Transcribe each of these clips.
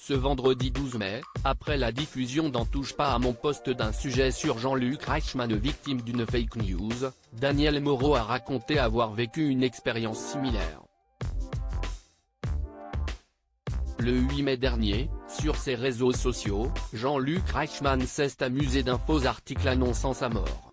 Ce vendredi 12 mai, après la diffusion d'En touche pas à mon poste d'un sujet sur Jean-Luc Reichmann victime d'une fake news, Daniel Moreau a raconté avoir vécu une expérience similaire. Le 8 mai dernier, sur ses réseaux sociaux, Jean-Luc Reichmann s'est amusé d'un faux article annonçant sa mort.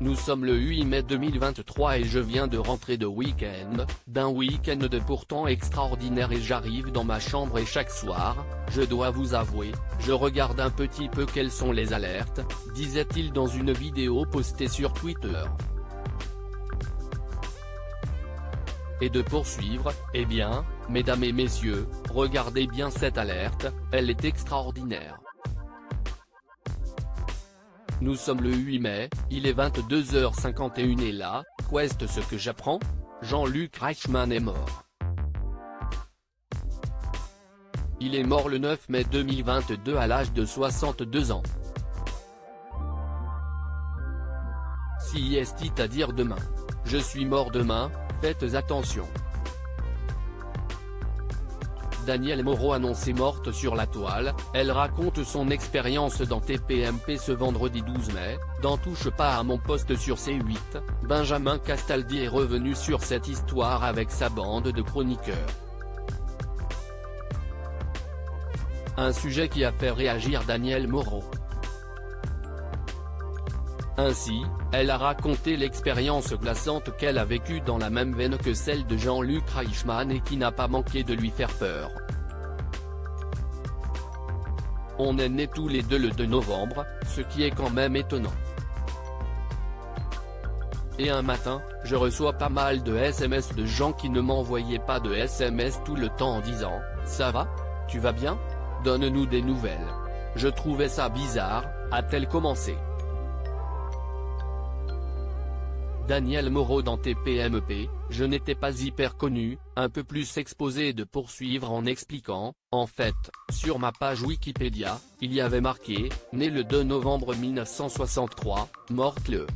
Nous sommes le 8 mai 2023 et je viens de rentrer de week-end, d'un week-end de pourtant extraordinaire et j'arrive dans ma chambre et chaque soir, je dois vous avouer, je regarde un petit peu quelles sont les alertes, disait-il dans une vidéo postée sur Twitter. Et de poursuivre, eh bien, mesdames et messieurs, regardez bien cette alerte, elle est extraordinaire. Nous sommes le 8 mai, il est 22h51 et là, qu'est ce que j'apprends ? Jean-Luc Reichmann est mort. Il est mort le 9 mai 2022 à l'âge de 62 ans. Si c'est-à-dire demain. Je suis mort demain, faites attention. Daniel Moreau annoncée morte sur la toile, elle raconte son expérience dans TPMP ce vendredi 12 mai, d'En touche pas à mon poste sur C8, Benjamin Castaldi est revenu sur cette histoire avec sa bande de chroniqueurs. Un sujet qui a fait réagir Daniel Moreau. Ainsi, elle a raconté l'expérience glaçante qu'elle a vécue dans la même veine que celle de Jean-Luc Reichmann et qui n'a pas manqué de lui faire peur. On est nés tous les deux le 2 novembre, ce qui est quand même étonnant. Et un matin, je reçois pas mal de SMS de gens qui ne m'envoyaient pas de SMS tout le temps en disant « Ça va ? Tu vas bien ? Donne-nous des nouvelles. » Je trouvais ça bizarre, a-t-elle commencé. Daniel Moreau dans TPMP, je n'étais pas hyper connu, un peu plus exposé et de poursuivre en expliquant, en fait, sur ma page Wikipédia, il y avait marqué, né le 2 novembre 1963, morte le.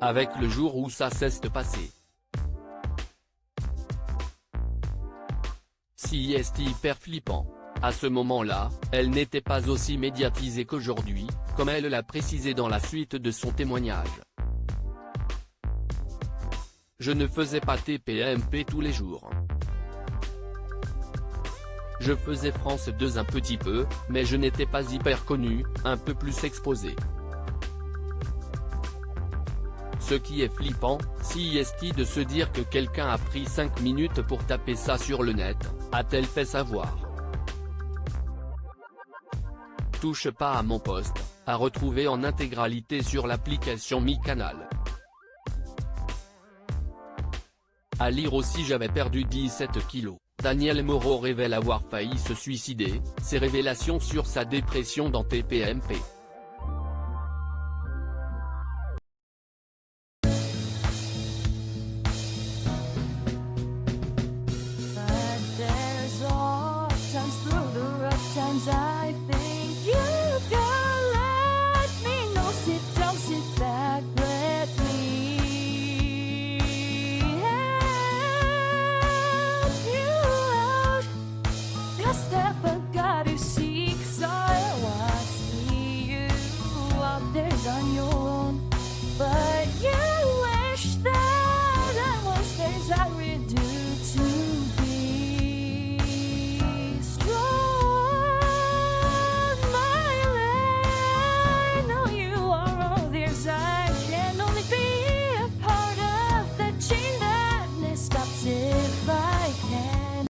Avec le jour où ça s'est passé. Si c'est hyper flippant. À ce moment-là, elle n'était pas aussi médiatisée qu'aujourd'hui, comme elle l'a précisé dans la suite de son témoignage. Je ne faisais pas TPMP tous les jours. Je faisais France 2 un petit peu, mais je n'étais pas hyper connu, un peu plus exposé. Ce qui est flippant, si est de se dire que quelqu'un a pris 5 minutes pour taper ça sur le net, a-t-elle fait savoir. Touche pas à mon poste, à retrouver en intégralité sur l'application MyCanal. À lire aussi j'avais perdu 17 kilos. Daniel Moreau révèle avoir failli se suicider, ses révélations sur sa dépression dans TPMP.